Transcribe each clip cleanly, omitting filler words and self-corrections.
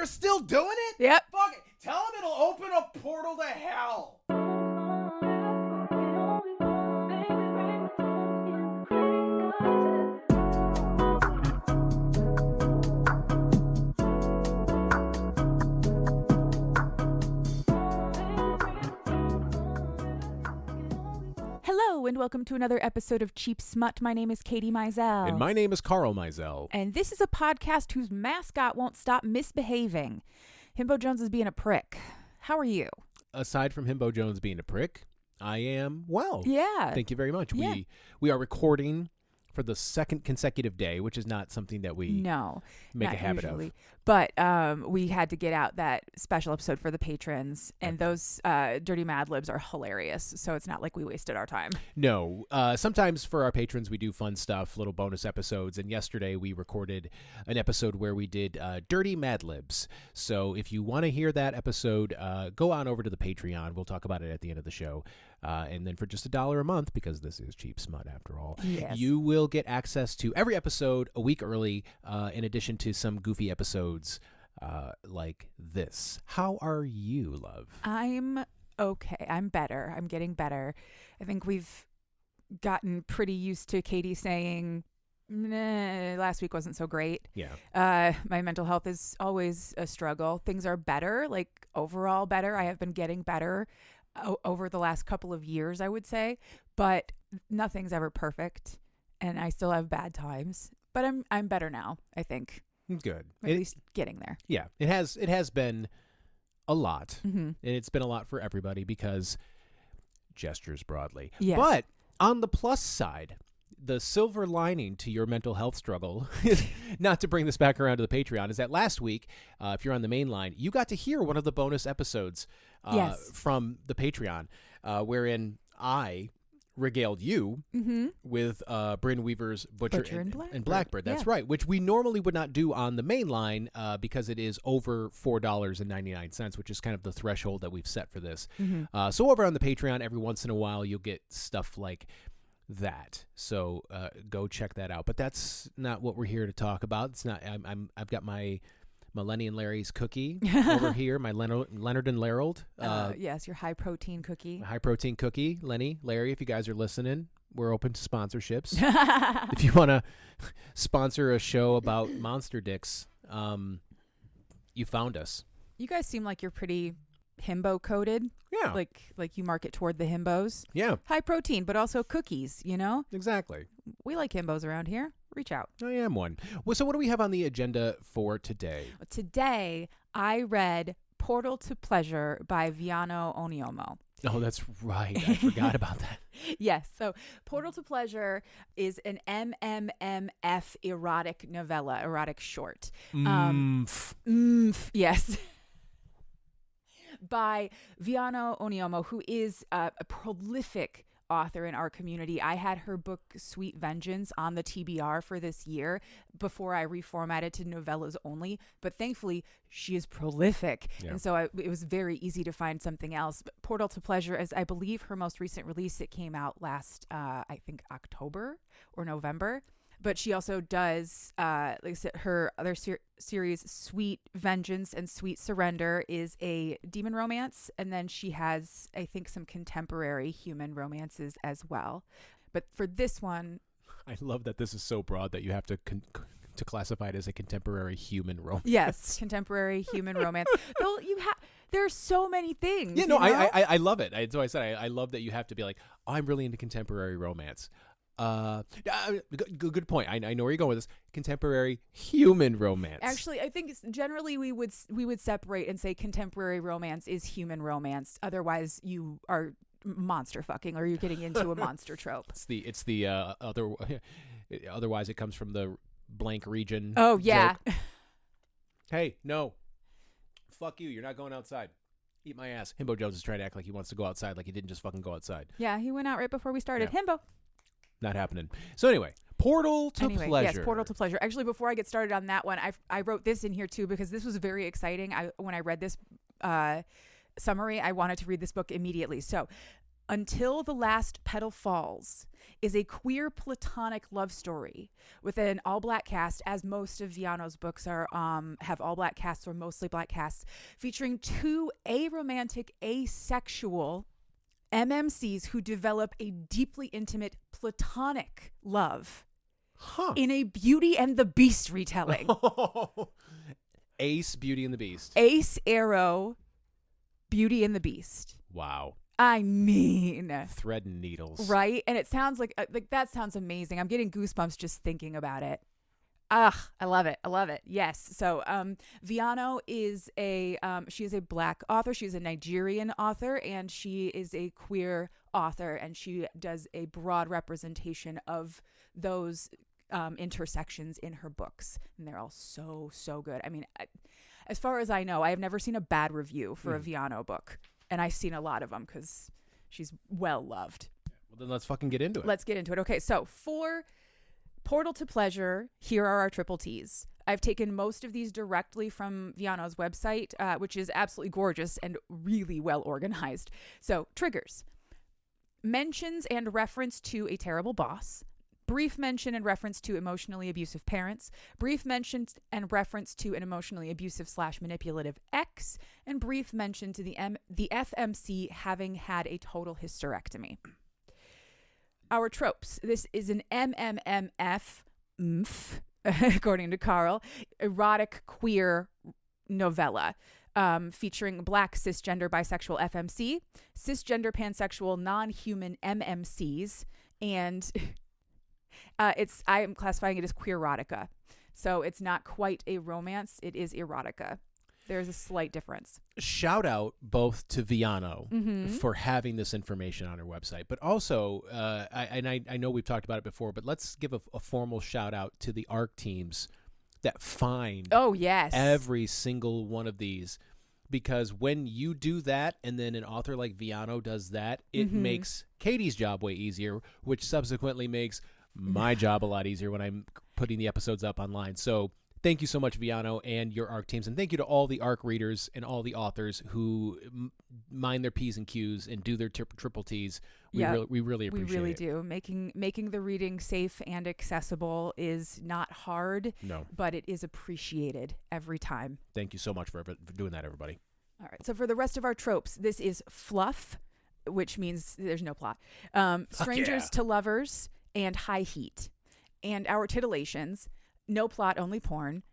they're still doing it? Yep. Fuck it. Tell them it'll open a portal to hell. Hello and welcome to another episode of Cheap Smut. My name is Katie Mizell. And my name is Carl Mizell. And this is a podcast whose mascot won't stop misbehaving. Himbo Jones is being a prick. How are you? Aside from Himbo Jones being a prick, I am well. Yeah. Thank you very much. Yeah. We are recording for the second consecutive day, which is not something that we make a habit of. But we had to get out that special episode for the patrons, and those dirty Mad Libs are hilarious, so it's not like we wasted our time. No. Sometimes for our patrons, we do fun stuff, little bonus episodes, and yesterday we recorded an episode where we did dirty Mad Libs. So if you want to hear that episode, go on over to the Patreon. We'll talk about it at the end of the show. And then for just $1 a month, because this is Cheap Smut after all, yes, you will get access to every episode a week early, in addition to some goofy episodes like this. How are you, love? I'm okay. I'm better. I'm getting better. I think we've gotten pretty used to Katie saying, nah, last week wasn't so great. Yeah. My mental health is always a struggle. Things are better, like overall better. I have been getting better over the last couple of years, I would say, but nothing's ever perfect, and I still have bad times. But I'm better now, I think. Good. At least getting there. Yeah, it has been a lot, mm-hmm. and it's been a lot for everybody because gestures broadly. Yes. But on the plus side, the silver lining to your mental health struggle, not to bring this back around to the Patreon, is that last week, if you're on the main line, you got to hear one of the bonus episodes from the Patreon, wherein I regaled you mm-hmm. with Bryn Weaver's Butcher and Blackbird. That's yeah. right, which we normally would not do on the main line because it is over $4.99, which is kind of the threshold that we've set for this. Mm-hmm. So over on the Patreon, every once in a while, you'll get stuff like that. So go check that out. But that's not what we're here to talk about. It's not. I've got my Lenny and Larry's cookie over here, my Leonard and Larold. Yes, your high protein cookie. High protein cookie. Lenny, Larry, if you guys are listening, we're open to sponsorships. If you want to sponsor a show about monster dicks, you found us. You guys seem like you're pretty himbo coded. Yeah. Like you market toward the himbos. Yeah. High protein, but also cookies, you know? Exactly. We like himbos around here. Reach out. I am one. Well, so what do we have on the agenda for today? Today, I read Portal to Pleasure by Viano Oniomoh. Oh, that's right. I forgot about that. Yes. So Portal to Pleasure is an MMMF erotic novella, erotic short. Yes. By Viano Oniomoh, who is a prolific author in our community. I had her book Sweet Vengeance on the TBR for this year before I reformatted to novellas only, but thankfully she is prolific. Yeah. And so it was very easy to find something else. But Portal to Pleasure is, I believe, her most recent release. It came out last, I think, October or November. But she also does, like I said, her other series, Sweet Vengeance and Sweet Surrender, is a demon romance. And then she has, I think, some contemporary human romances as well. But for this one... I love that this is so broad that you have to classify it as a contemporary human romance. Yes, contemporary human romance. Though there's so many things. Yeah, no, you know? I love it. So I said I love that you have to be like, oh, I'm really into contemporary romance. Good point. I know where you're going with this. Contemporary human romance. Actually, I think generally we would separate and say contemporary romance is human romance. Otherwise, you are monster fucking, or you're getting into a monster trope. It's the other. Otherwise, it comes from the blank region. Oh yeah. Joke. Hey, no. Fuck you. You're not going outside. Eat my ass. Himbo Jones is trying to act like he wants to go outside, like he didn't just fucking go outside. Yeah, he went out right before we started. Yeah. Himbo. Not happening. So anyway, Portal to Pleasure. Yes, Portal to Pleasure. Actually, before I get started on that one, I wrote this in here too because this was very exciting. When I read this summary, I wanted to read this book immediately. So Until the Last Petal Falls is a queer platonic love story with an all-black cast, as most of Viano's books are have all-black casts or mostly black casts, featuring two aromantic, asexual MMCs who develop a deeply intimate platonic love in a Beauty and the Beast retelling. Ace, Beauty and the Beast. Ace, Arrow, Beauty and the Beast. Wow. I mean, thread and needles, right? And it sounds like that sounds amazing. I'm getting goosebumps just thinking about it. I love it. I love it. Yes. So, Viano is she is a black author. She's a Nigerian author, and she is a queer author, and she does a broad representation of those intersections in her books, and they're all so good. I mean, as far as I know, I have never seen a bad review for a Viano book. And I've seen a lot of them because she's well loved. Well, then let's fucking get into it. Let's get into it. Okay, so for Portal to Pleasure, here are our triple T's. I've taken most of these directly from Viano's website, which is absolutely gorgeous and really well organized. So, triggers. Mentions and reference to a terrible boss. Brief mention and reference to emotionally abusive parents, brief mention and reference to an emotionally abusive / manipulative ex, and brief mention to the FMC having had a total hysterectomy. Our tropes. This is an MMMF, according to Carl, erotic queer novella. Featuring black cisgender bisexual FMC, cisgender pansexual non-human MMCs, and I am classifying it as queer erotica. So it's not quite a romance. It is erotica. There's a slight difference. Shout out both to Viano for having this information on her website, but also, I know we've talked about it before, but let's give a formal shout out to the ARC teams that find every single one of these, because when you do that and then an author like Viano does that, it makes Katie's job way easier, which subsequently makes my job a lot easier when I'm putting the episodes up online. So thank you so much, Viano, and your ARC teams. And thank you to all the ARC readers and all the authors who mind their P's and Q's and do their triple T's. We really appreciate it. We really do. Making the reading safe and accessible is not hard, but it is appreciated every time. Thank you so much for doing that, everybody. All right. So for the rest of our tropes, this is fluff, which means there's no plot. Strangers to lovers and high heat. And our titillations, no plot, only porn.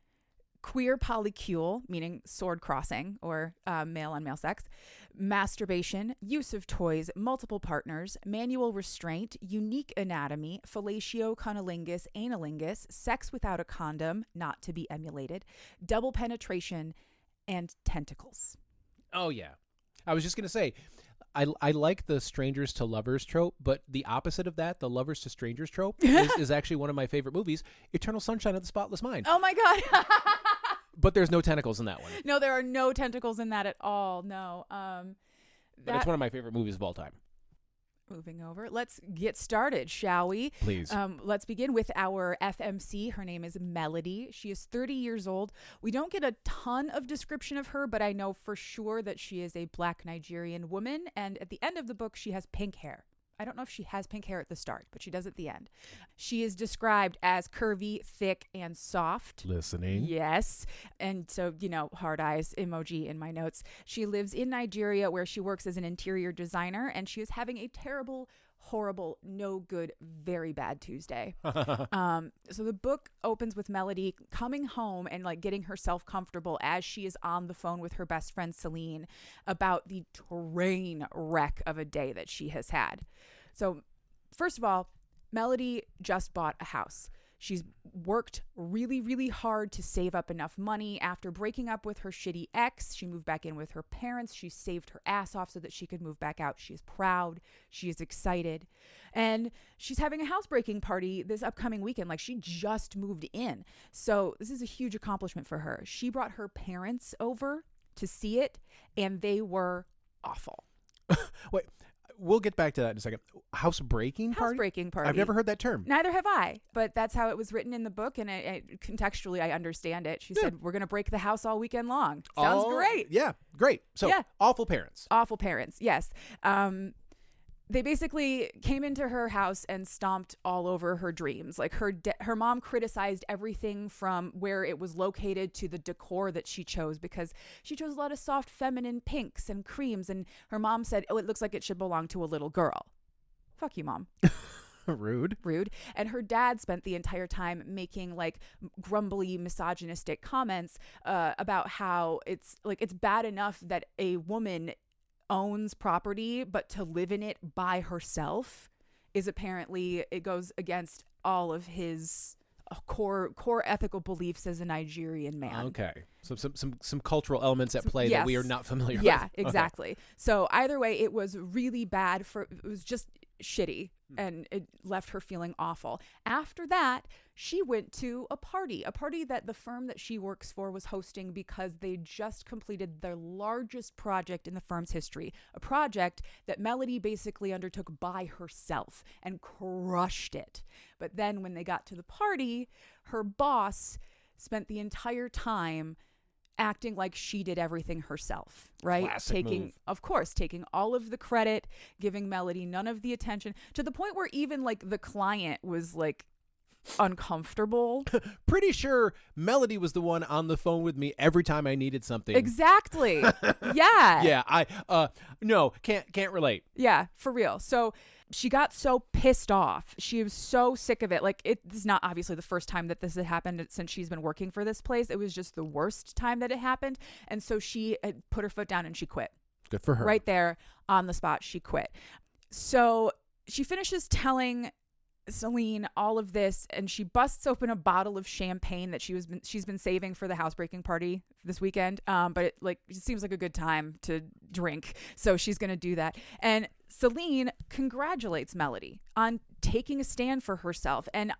Queer polycule, meaning sword crossing or male on male sex. Masturbation, use of toys, multiple partners, manual restraint, unique anatomy, fellatio, cunnilingus, analingus, sex without a condom, not to be emulated, double penetration, and tentacles. Oh, yeah. I was just going to say, I like the strangers to lovers trope, but the opposite of that, the lovers to strangers trope, is actually one of my favorite movies, Eternal Sunshine of the Spotless Mind. Oh, my God. But there's no tentacles in that one. No, there are no tentacles in that at all. No. But it's one of my favorite movies of all time. Moving over. Let's get started, shall we? Please. Let's begin with our FMC. Her name is Melody. She is 30 years old. We don't get a ton of description of her, but I know for sure that she is a black Nigerian woman. And at the end of the book, she has pink hair. I don't know if she has pink hair at the start, but she does at the end. She is described as curvy, thick, and soft. Listening. Yes. And so, hard eyes emoji in my notes. She lives in Nigeria where she works as an interior designer, and she is having a terrible, horrible, no good, very bad Tuesday. So the book opens with Melody coming home and getting herself comfortable as she is on the phone with her best friend Celine about the train wreck of a day that she has had. So first of all, Melody just bought a house. She's worked really, really hard to save up enough money. After breaking up with her shitty ex, she moved back in with her parents. She saved her ass off so that she could move back out. She is proud. She is excited. And she's having a housebreaking party this upcoming weekend. She just moved in. So this is a huge accomplishment for her. She brought her parents over to see it, and they were awful. Wait. We'll get back to that in a second. Housebreaking party? Housebreaking party. I've never heard that term. Neither have I, but that's how it was written in the book, and contextually, I understand it. She said, we're going to break the house all weekend long. Sounds great. Yeah, great. So, awful parents. Awful parents, yes. they basically came into her house and stomped all over her dreams. Like her mom criticized everything from where it was located to the decor that she chose, because she chose a lot of soft feminine pinks and creams. And her mom said, oh, it looks like it should belong to a little girl. Fuck you, Mom. Rude. And her dad spent the entire time making like grumbly misogynistic comments about how it's bad enough that a woman owns property, but to live in it by herself is apparently, it goes against all of his core ethical beliefs as a Nigerian man. Okay. So some cultural elements at play Yes. that we are not familiar with. Yeah, exactly. Okay. So either way, it was really bad it was just shitty, and it left her feeling awful. After that, she went to a party that the firm that she works for was hosting, because they just completed their largest project in the firm's history, a project that Melody basically undertook by herself and crushed it. But then when they got to the party, her boss spent the entire time acting like she did everything herself, right? Classic move. Of course, taking all of the credit, giving Melody none of the attention, to the point where even like the client was like uncomfortable. Pretty sure Melody was the one on the phone with me every time I needed something. Exactly. Yeah. Yeah, I no, can't relate. Yeah, for real. So she got so pissed off. She was so sick of it. Like, this is not obviously the first time that this had happened since she's been working for this place. It was just the worst time that it happened. And so she had put her foot down and she quit. Good for her. Right there on the spot, she quit. So she finishes telling Celine all of this, and she busts open a bottle of champagne that she's been saving for the housebreaking party this weekend. But it seems like a good time to drink, so she's gonna do that. And Celine congratulates Melody on taking a stand for herself, and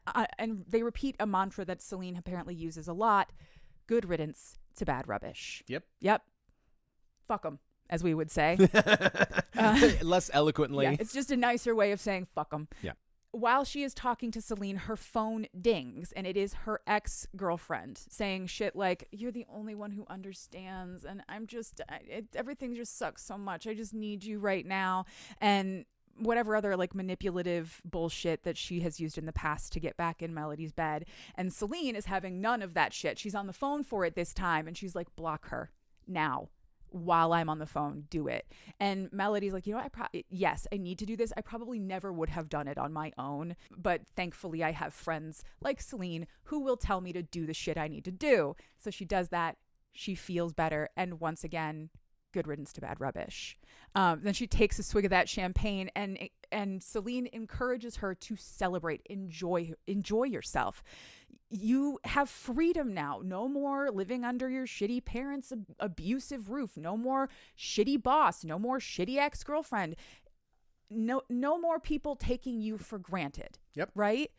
they repeat a mantra that Celine apparently uses a lot: "Good riddance to bad rubbish." Yep. Fuck 'em, as we would say. Less eloquently. Yeah, it's just a nicer way of saying fuck 'em. Yeah. While she is talking to Celine, her phone dings, and it is her ex-girlfriend saying shit like, "You're the only one who understands, and everything just sucks so much. I just need you right now." And whatever other like manipulative bullshit that she has used in the past to get back in Melody's bed. And Celine is having none of that shit. She's on the phone for it this time, and she's like, "Block her now. While I'm on the phone, do it." And Melody's like, yes, I need to do this. I probably never would have done it on my own, but thankfully I have friends like Celine who will tell me to do the shit I need to do. So she does that. She feels better. And once again, good riddance to bad rubbish. Then she takes a swig of that champagne, and Celine encourages her to celebrate, enjoy yourself. You have freedom now. No more living under your shitty parents' abusive roof. No more shitty boss. No more shitty ex-girlfriend. No more people taking you for granted. Yep. Right?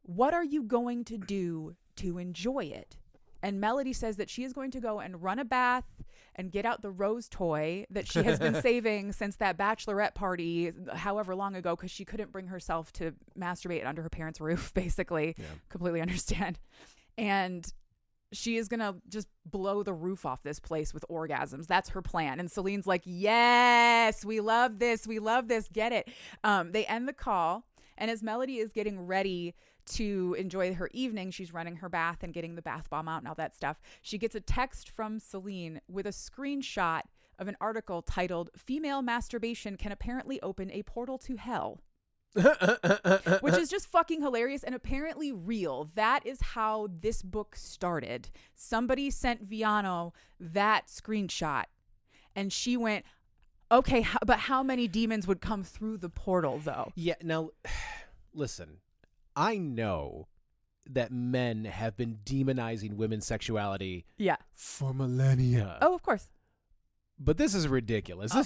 What are you going to do to enjoy it? And Melody says that she is going to go and run a bath and get out the rose toy that she has been saving since that bachelorette party, however long ago, because she couldn't bring herself to masturbate under her parents' roof, basically. Yeah. Completely understand. And she is going to just blow the roof off this place with orgasms. That's her plan. And Celine's like, yes, we love this. We love this. Get it. They end the call. And as Melody is getting ready to enjoy her evening, she's running her bath and getting the bath bomb out and all that stuff. She gets a text from Celine with a screenshot of an article titled "Female Masturbation Can Apparently Open a Portal to Hell." Which is just fucking hilarious and apparently real. That is how this book started. Somebody sent Viano that screenshot, and she went, okay, but how many demons would come through the portal, though? Yeah, now, listen, I know that men have been demonizing women's sexuality for millennia. Oh, of course. But this is ridiculous. Oh.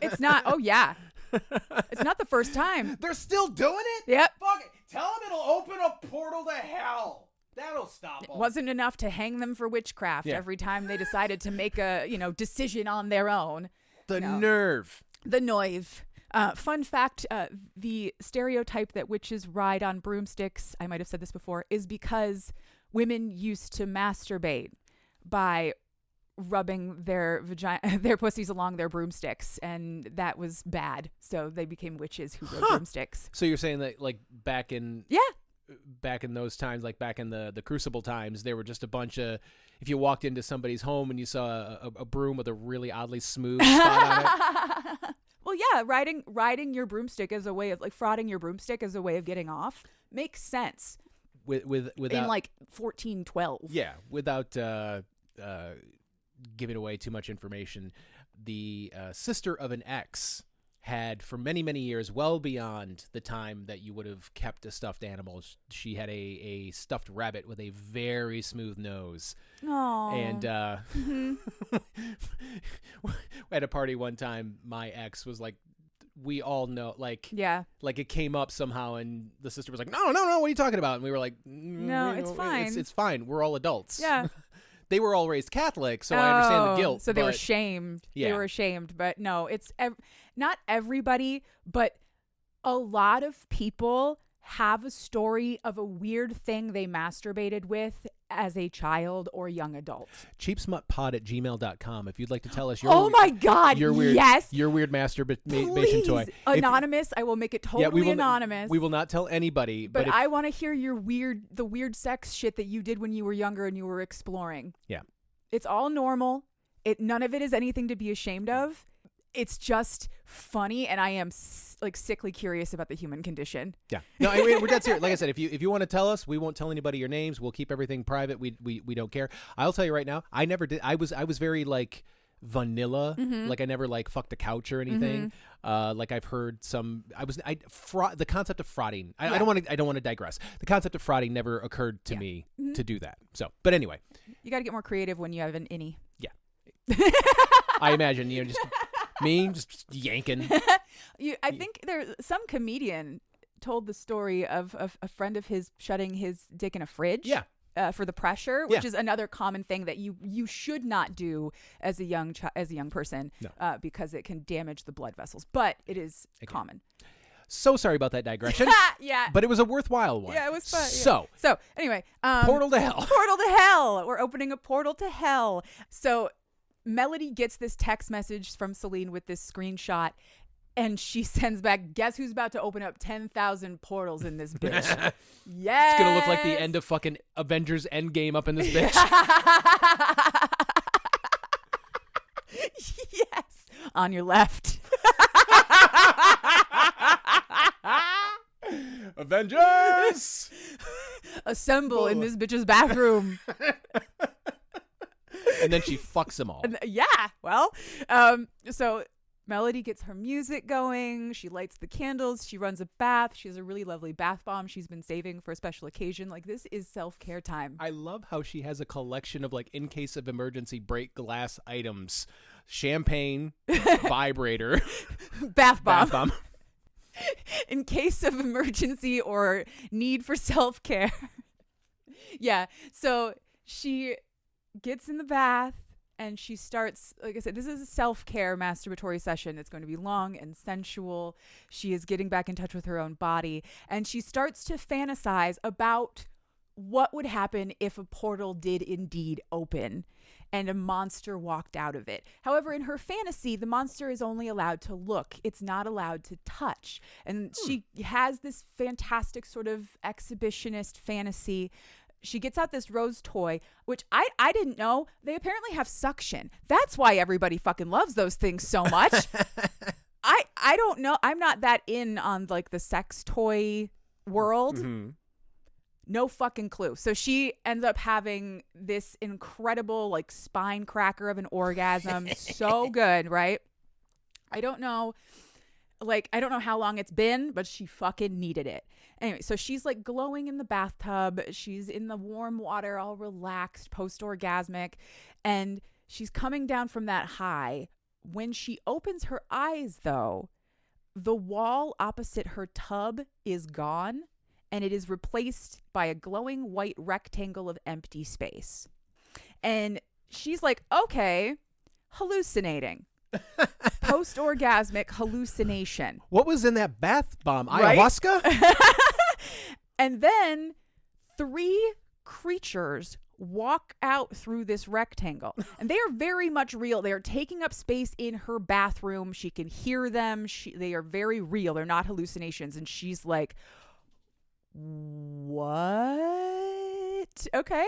It's not. Oh, yeah. It's not the first time. They're still doing it? Yep. Fuck it. Tell them it'll open a portal to hell. That'll stop them. It wasn't enough to hang them for witchcraft every time they decided to make a, decision on their own. The nerve. The noive. Fun fact, the stereotype that witches ride on broomsticks, I might have said this before, is because women used to masturbate by rubbing their their pussies along their broomsticks, and that was bad. So they became witches who rode broomsticks. So you're saying that like back in those times, like back in the Crucible times, there were just a bunch of, if you walked into somebody's home and you saw a broom with a really oddly smooth spot on it. Well, yeah, riding your broomstick as a way of like frauding your broomstick as a way of getting off makes sense. Without, in like 1412. Yeah, without giving away too much information, the sister of an ex had for many, many years, well beyond the time that you would have kept a stuffed animal, she had a stuffed rabbit with a very smooth nose. Aww. And at a party one time, my ex was like, we all know, like it came up somehow, and the sister was like, no, what are you talking about? And we were like, no, it's fine. It's fine. We're all adults. Yeah. They were all raised Catholic, so I understand the guilt. So they were shamed. Yeah. They were ashamed. But no, it's not everybody, but a lot of people have a story of a weird thing they masturbated with as a child or young adult. cheapsmutpod@gmail.com if you'd like to tell us your my God, your weird, yes, your weird masturbation toy. Anonymous. I will make it totally anonymous. We will not tell anybody. But I want to hear the weird sex shit that you did when you were younger and you were exploring. Yeah. It's all normal. None of it is anything to be ashamed of. It's just funny, and I am sickly curious about the human condition. Yeah, no, we're dead serious. Like I said, if you want to tell us, we won't tell anybody your names. We'll keep everything private. We don't care. I'll tell you right now, I never did. I was very like vanilla. Mm-hmm. Like I never like fucked a couch or anything. Mm-hmm. Like I've heard some. The concept of frauding. I don't want to digress. The concept of frauding never occurred to me to do that. So, but anyway, you got to get more creative when you have an innie. Yeah, I imagine just. Me just yanking. I think some comedian told the story of a friend of his shutting his dick in a fridge. Yeah. For the pressure, which is another common thing that you should not do as a young person, because it can damage the blood vessels. But it is common. So sorry about that digression. Yeah. But it was a worthwhile one. Yeah, it was fun. So anyway, portal to hell. Portal to hell. We're opening a portal to hell. So Melody gets this text message from Celine with this screenshot, and she sends back, guess who's about to open up 10,000 portals in this bitch? Yes. It's going to look like the end of fucking Avengers Endgame up in this bitch. Yes. On your left. Avengers! Assemble in this bitch's bathroom. And then she fucks them all. Yeah. Well, so Melody gets her music going. She lights the candles. She runs a bath. She has a really lovely bath bomb she's been saving for a special occasion. Like, this is self-care time. I love how she has a collection of, like, in case of emergency, break glass items. Champagne, vibrator, bath bomb. In case of emergency or need for self-care. Yeah. So she gets in the bath and she starts, like I said, this is a self-care masturbatory session. It's going to be long and sensual. She is getting back in touch with her own body, and she starts to fantasize about what would happen if a portal did indeed open and a monster walked out of it. However, in her fantasy, the monster is only allowed to look. It's not allowed to touch. And she has this fantastic sort of exhibitionist fantasy. She gets out this rose toy, which I didn't know. They apparently have suction. That's why everybody fucking loves those things so much. I don't know. I'm not that in on like the sex toy world. Mm-hmm. No fucking clue. So she ends up having this incredible like spine cracker of an orgasm. So good, right? I don't know how long it's been, but she fucking needed it. Anyway, so she's like glowing in the bathtub. She's in the warm water, all relaxed, post-orgasmic. And she's coming down from that high. When she opens her eyes, though, the wall opposite her tub is gone, and it is replaced by a glowing white rectangle of empty space. And she's like, okay, hallucinating. Post-orgasmic hallucination. What was in that bath bomb? Right? Ayahuasca? And then 3 creatures walk out through this rectangle. And they are very much real. They are taking up space in her bathroom. She can hear them. They are very real. They're not hallucinations. And she's like, what? Okay.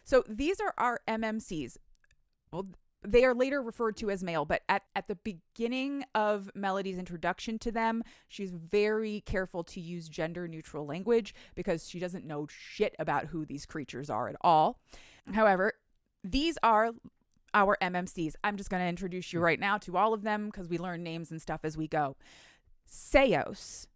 So these are our MMCs. Well, they are later referred to as male, but at the beginning of Melody's introduction to them, she's very careful to use gender neutral language because she doesn't know shit about who these creatures are at all. However, these are our MMCs. I'm just going to introduce you right now to all of them because we learn names and stuff as we go. Seos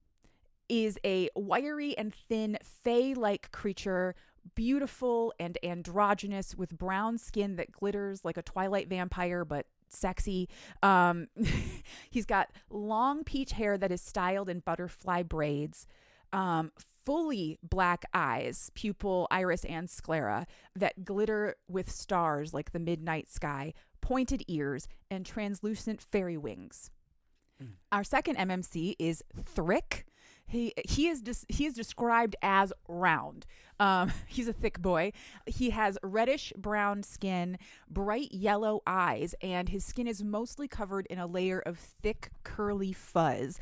is a wiry and thin fae-like creature, beautiful and androgynous, with brown skin that glitters like a Twilight vampire, but sexy. He's got long peach hair that is styled in butterfly braids, fully black eyes, pupil, iris, and sclera that glitter with stars like the midnight sky, pointed ears, and translucent fairy wings. Our second MMC is Thrick. He is described as round. He's a thick boy. He has reddish brown skin, bright yellow eyes, and his skin is mostly covered in a layer of thick curly fuzz.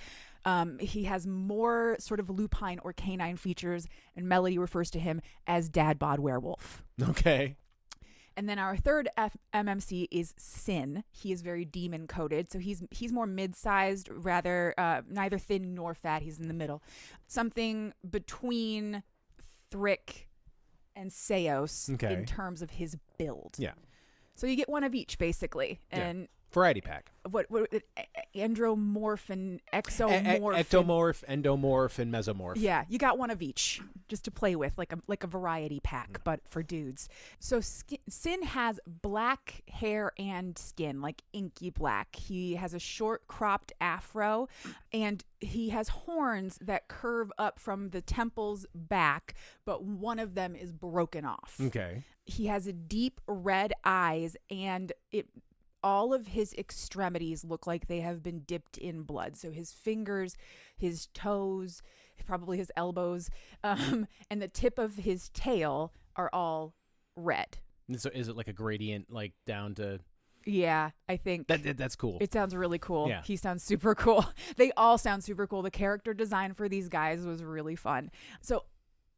He has more sort of lupine or canine features, and Melody refers to him as Dad Bod Werewolf. Okay. And then our third MMC is Sin. He is very demon coated, so he's more mid-sized, rather neither thin nor fat. He's in the middle, something between Thrick and Seos in terms of his build. Yeah. So you get one of each basically, and variety pack. What andromorph and exomorph, ectomorph, endomorph, and mesomorph. Yeah, you got one of each just to play with, like a variety pack, but for dudes. So Sin has black hair and skin, like inky black. He has a short cropped afro, and he has horns that curve up from the temples back, but one of them is broken off. Okay. He has a deep red eyes, and all of his extremities look like they have been dipped in blood. So his fingers, his toes, probably his elbows, and the tip of his tail are all red. So is it like a gradient, like down to... Yeah, I think... That's cool. It sounds really cool. Yeah. He sounds super cool. They all sound super cool. The character design for these guys was really fun. So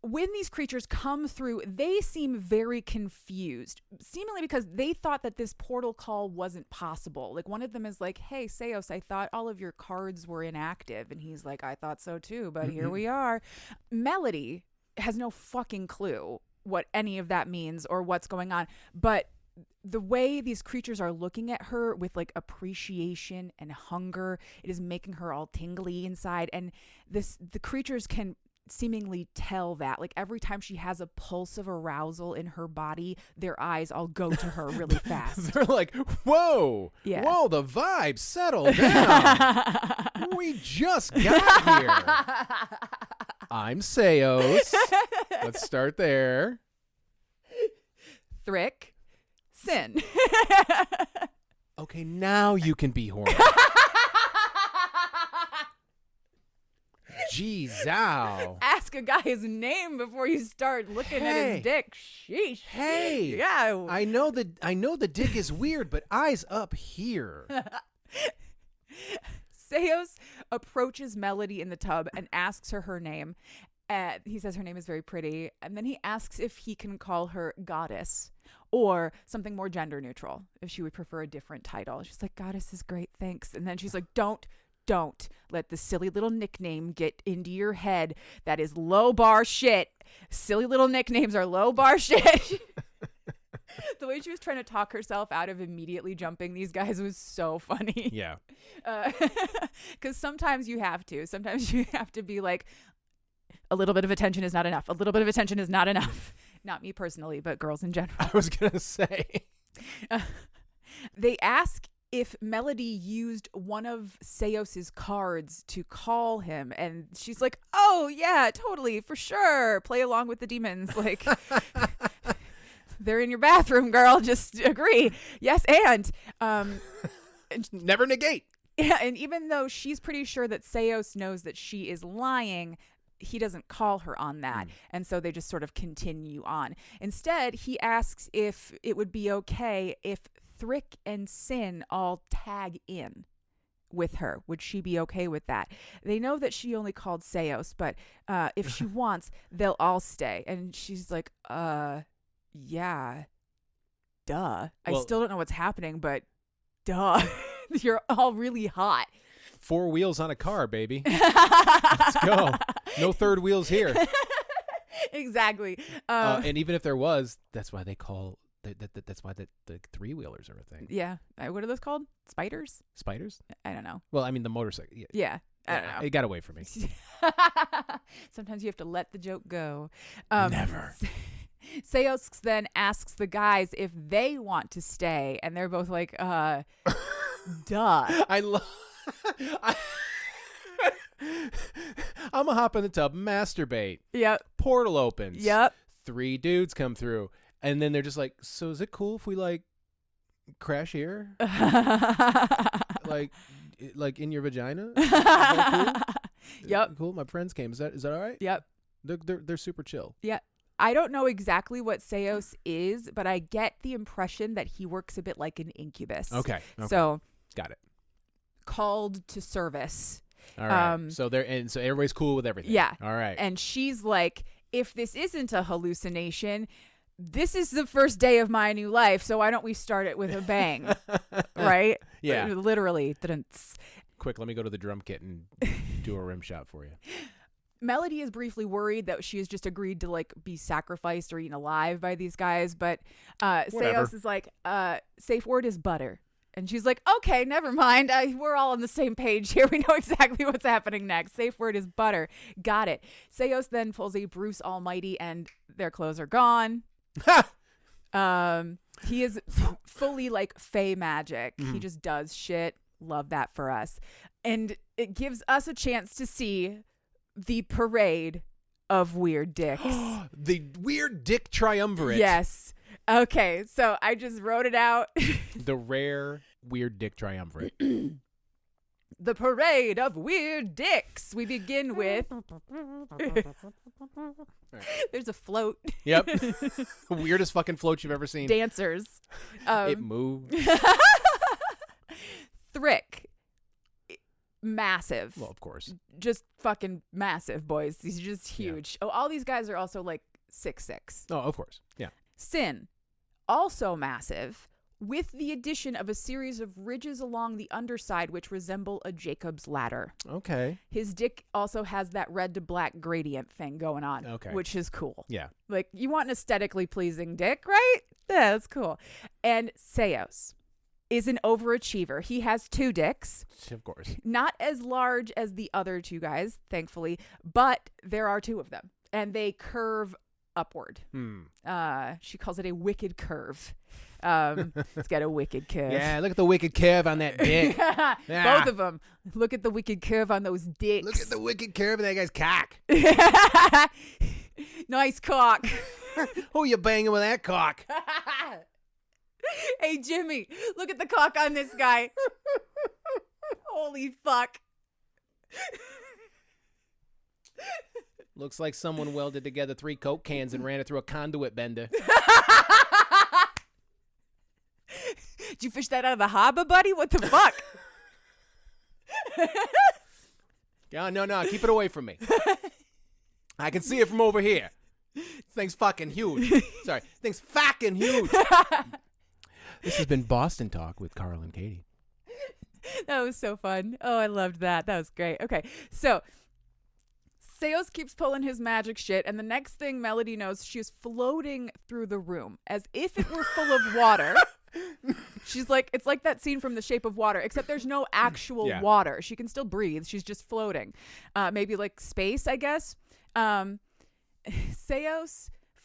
when these creatures come through, they seem very confused, seemingly because they thought that this portal call wasn't possible. Like, one of them is like, hey, Seos, I thought all of your cards were inactive. And he's like, I thought so too, but here we are. Melody has no fucking clue what any of that means or what's going on. But the way these creatures are looking at her with like appreciation and hunger, it is making her all tingly inside. And the creatures can seemingly tell that, like, every time she has a pulse of arousal in her body, their eyes all go to her really fast. They're like, whoa, yeah. Whoa, the vibe settled down. We just got here. I'm Seos. Let's start there. Thrick, Sin. Okay, now you can be horny. Jeez, ow. Ask a guy his name before you start looking at his dick. Sheesh. Hey. Yeah. I know the dick is weird, but eyes up here. Seos approaches Melody in the tub and asks her name. He says her name is very pretty. And then he asks if he can call her goddess or something more gender neutral, if she would prefer a different title. She's like, goddess is great, thanks. And then she's like, don't let the silly little nickname get into your head. That is low bar shit. Silly little nicknames are low bar shit. The way she was trying to talk herself out of immediately jumping these guys was so funny. Yeah. Because sometimes you have to be like, a little bit of attention is not enough. A little bit of attention is not enough. Not me personally, but girls in general. I was going to say. They ask if Melody used one of Seos's cards to call him, and she's like, oh yeah, totally, for sure, play along with the demons, like they're in your bathroom, girl, just agree, yes. And never negate. Yeah. And even though she's pretty sure that Seos knows that she is lying, he doesn't call her on that. And so they just sort of continue on. Instead, he asks if it would be okay if Thrick and Sin all tag in with her. Would she be okay with that? They know that she only called Seos, but if she wants, they'll all stay. And she's like, yeah, duh. I still don't know what's happening, but duh. You're all really hot. 4 wheels on a car, baby. Let's go. No third wheels here. Exactly. And even if there was, that's why they call that's why the 3-wheelers are a thing. Yeah. What are those called? Spiders? Spiders? I don't know. Well, I mean the motorcycle. Yeah. I don't know. It got away from me. Sometimes you have to let the joke go. Never. Seos then asks the guys if they want to stay, and they're both like, duh. I love. I'm gonna hop in the tub, masturbate. Yep. Portal opens. Yep. 3 dudes come through, and then they're just like, "So is it cool if we like crash here? like in your vagina? Is that cool? Yep. Cool. My friends came. Is that all right? Yep. They're super chill. Yeah. I don't know exactly what Seos is, but I get the impression that he works a bit like an incubus. Okay. So got it. Called to service. All right. So everybody's cool with everything. Yeah. All right. And she's like, if this isn't a hallucination, this is the first day of my new life, so why don't we start it with a bang? Right? Yeah. Literally. Quick, let me go to the drum kit and do a rim shot for you. Melody is briefly worried that she has just agreed to like be sacrificed or eaten alive by these guys, but Seos is like, safe word is butter. And she's like, okay, never mind. We're all on the same page here. We know exactly what's happening next. Safe word is butter. Got it. Seos then pulls a Bruce Almighty and their clothes are gone. He is fully like fey magic. He just does shit. Love that for us. And it gives us a chance to see the parade of weird dicks. The weird dick triumvirate. Yes. Okay, so I just wrote it out. The rare weird dick triumvirate. The parade of weird dicks. We begin with... There's a float. Yep. Weirdest fucking float you've ever seen. Dancers. It moves. Thrick. Massive. Well, of course. Just fucking massive, boys. He's just huge. Yeah. Oh, all these guys are also like 6'6". Oh, of course. Yeah. Sin. Also massive, with the addition of a series of ridges along the underside which resemble a Jacob's ladder. Okay. His dick also has that red to black gradient thing going on, which is cool. Yeah. Like, you want an aesthetically pleasing dick, right? Yeah, that's cool. And Seos is an overachiever. He has 2 dicks. Of course. Not as large as the other 2 guys, thankfully, but there are 2 of them, and they curve upward. She calls it a wicked curve. It's got a wicked curve. Yeah, look at the wicked curve on that dick. Both of them. Look at the wicked curve on those dicks. Look at the wicked curve on that guy's cock. Nice cock. Who you banging with that cock? Hey, Jimmy, look at the cock on this guy. Holy fuck. Looks like someone welded together 3 Coke cans and ran it through a conduit bender. Did you fish that out of the harbor, buddy? What the fuck? No, keep it away from me. I can see it from over here. This thing's fucking huge. Sorry, thing's fucking huge. This has been Boston Talk with Carl and Katie. That was so fun. Oh, I loved that. That was great. Okay, so Seos keeps pulling his magic shit, and the next thing Melody knows, she is floating through the room as if it were full of water. She's like, it's like that scene from The Shape of Water, except there's no actual water. She can still breathe. She's just floating. Maybe like space, I guess. Seos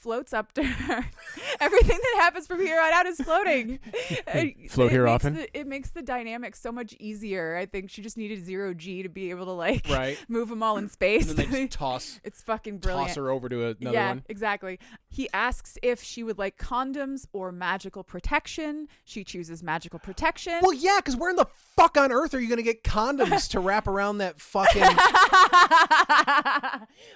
floats up to her. Everything that happens from here on out is floating. Float here often. It makes the dynamic so much easier. I think she just needed 0G to be able to like move them all in space. And then they just toss. It's fucking brilliant. Toss her over to another one. Yeah, exactly. He asks if she would like condoms or magical protection. She chooses magical protection. Well, yeah, because where in the fuck on earth are you going to get condoms to wrap around that fucking...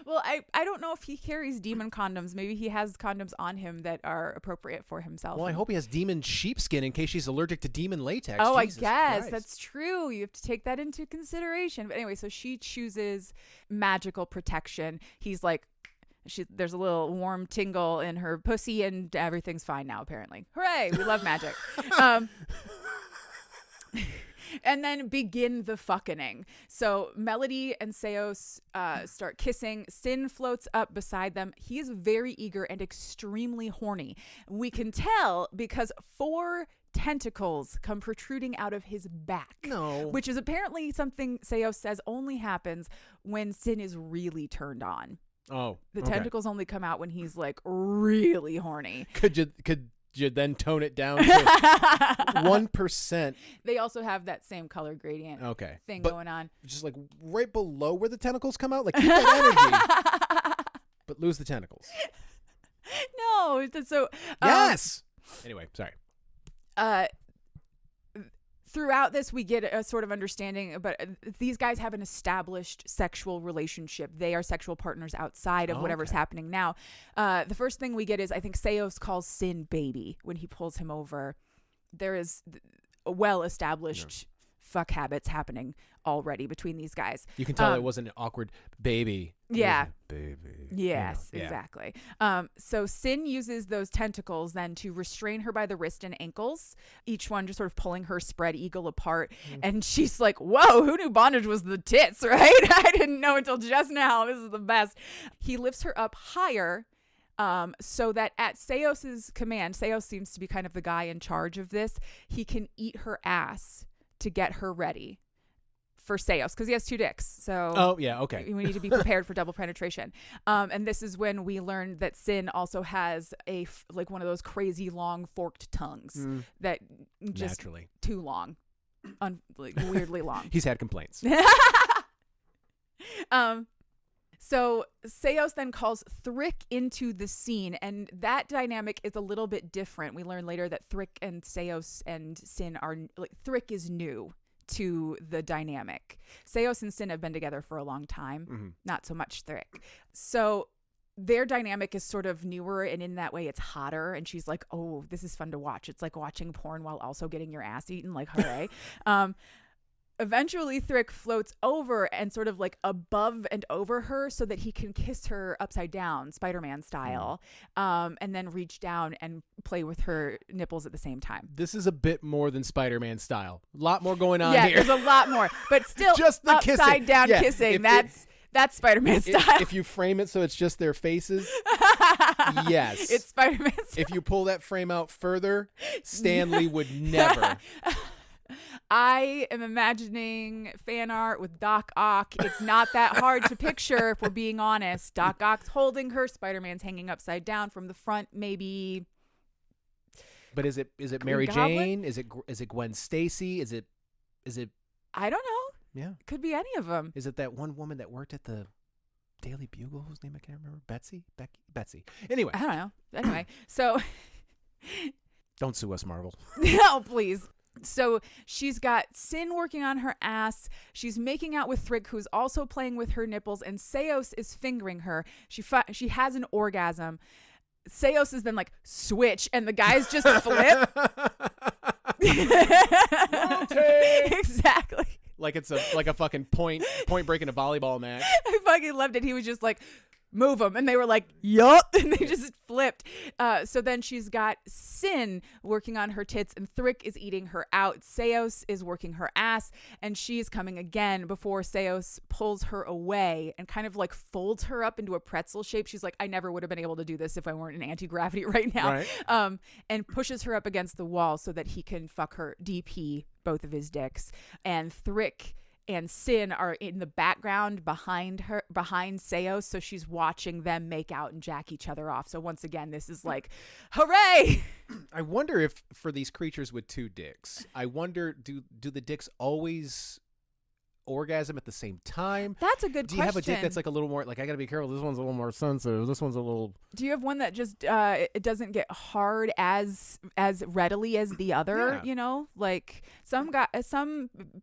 Well, I don't know if he carries demon condoms. Maybe he has condoms on him that are appropriate for himself. Well, I hope he has demon sheepskin in case she's allergic to demon latex. Oh, Jesus I guess Christ. that's true. You have to take that into consideration. But anyway, so she chooses magical protection. He's like, there's a little warm tingle in her pussy and everything's fine now, apparently. Hooray, we love magic. And then begin the fucking. So Melody and Seos start kissing. Sin floats up beside them. He is very eager and extremely horny. We can tell because 4 tentacles come protruding out of his back. No. Which is apparently something Seos says only happens when Sin is really turned on. Oh, the tentacles only come out when he's like really horny. Could you then tone it down to 1%? They also have that same color gradient thing going on. Just like right below where the tentacles come out, like keep that energy, but lose the tentacles. No, so yes. Anyway, sorry. Throughout this, we get a sort of understanding, but these guys have an established sexual relationship. They are sexual partners outside of whatever's happening now. The first thing we get is, I think Seos calls Sin baby when he pulls him over. There is a well-established fuck habits happening already between these guys. You can tell it wasn't an awkward baby. Yeah. Baby. Yes, exactly. So Sin uses those tentacles then to restrain her by the wrist and ankles, each one just sort of pulling her spread eagle apart. And she's like, whoa, who knew bondage was the tits, right? I didn't know until just now. This is the best. He lifts her up higher so that at Seos's command, Seos seems to be kind of the guy in charge of this, he can eat her ass to get her ready for Seos, because he has 2 dicks. So we need to be prepared for double penetration. And this is when we learn that Sin also has like one of those crazy long forked tongues that just naturally too long, like weirdly long. He's had complaints. So Seos then calls Thrick into the scene, and that dynamic is a little bit different. We learn later that Thrick and Seos and Sin are like, Thrick is new to the dynamic. Seos and Sin have been together for a long time, not so much Thrick. So their dynamic is sort of newer, and in that way it's hotter, and she's like, oh, this is fun to watch. It's like watching porn while also getting your ass eaten, like hooray. Eventually Thrick floats over and sort of like above and over her so that he can kiss her upside down, Spider-Man style, and then reach down and play with her nipples at the same time. This is a bit more than Spider-Man style. A lot more going on here. There's a lot more, but still just the upside down kissing. That's Spider-Man style. If you frame it so it's just their faces, yes. It's Spider-Man style. If you pull that frame out further, Stanley would never. I am imagining fan art with Doc Ock. It's not that hard to picture, if we're being honest. Doc Ock's holding her. Spider-Man's hanging upside down from the front, maybe. But is it Mary Jane? Is it Gwen Stacy? Is it? I don't know. Yeah, it could be any of them. Is it that one woman that worked at the Daily Bugle, whose name I can't remember? Betsy. Anyway, I don't know. Anyway, so don't sue us, Marvel. No, please. So she's got Sin working on her ass. She's making out with Thrick, who's also playing with her nipples, and Seos is fingering her. She has an orgasm. Seos is then like, switch, and the guys just flip. Exactly. Like it's a fucking point break in a volleyball match. I fucking loved it. He was just like, move them, and they were like, yup, and they just flipped. So then she's got Sin working on her tits, and Thrick is eating her out. Seos is working her ass, and she's coming again before Seos pulls her away and kind of like folds her up into a pretzel shape. She's like, I never would have been able to do this if I weren't in anti-gravity right now. Right. And pushes her up against the wall so that he can fuck her DP both of his dicks. And Thrick and Sin are in the background behind Seos, so she's watching them make out and jack each other off. So once again, this is like, hooray! I wonder if for these creatures with two dicks, I wonder, do the dicks always orgasm at the same time? That's a good question. Do you have a dick that's like a little more, like, I gotta be careful, this one's a little more sensitive, this one's a little... Do you have one that just it doesn't get hard as readily as the other? You know, like some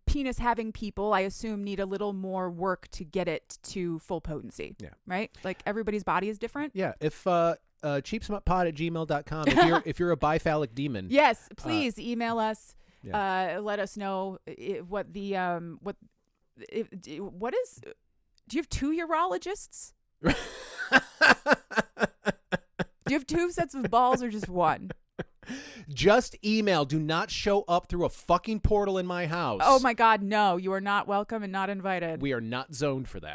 penis having people, I assume, need a little more work to get it to full potency. Yeah. Right? Like everybody's body is different. Yeah. If cheapsmutpod@gmail.com, if you're a biphallic demon, yes, please email us. Let us know what is. Do you have 2 urologists? Do you have 2 sets of balls or just one? Just email. Do not show up through a fucking portal in my house. Oh my God, no. You are not welcome and not invited. We are not zoned for that.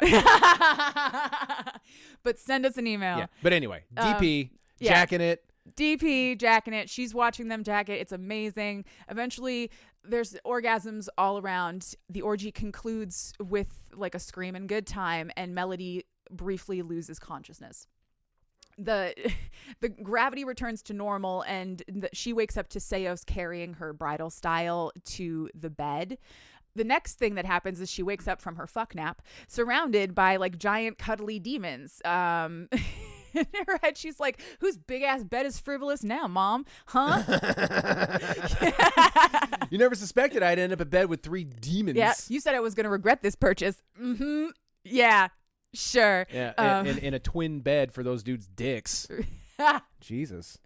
But send us an email. Yeah. But anyway, DP, jacking it. DP, jacking it. She's watching them jack it. It's amazing. Eventually, there's orgasms all around. The orgy concludes with like a scream and good time, and Melody briefly loses consciousness. The gravity returns to normal, and she wakes up to Seos carrying her bridal style to the bed. The next thing that happens is she wakes up from her fuck nap surrounded by like giant cuddly demons. In her head, she's like, whose big ass bed is frivolous now, Mom? Huh? You never suspected I'd end up in bed with 3 demons. Yeah, you said I was going to regret this purchase. Mm-hmm. Yeah, sure. Yeah, in a twin bed for those dudes' dicks. Jesus.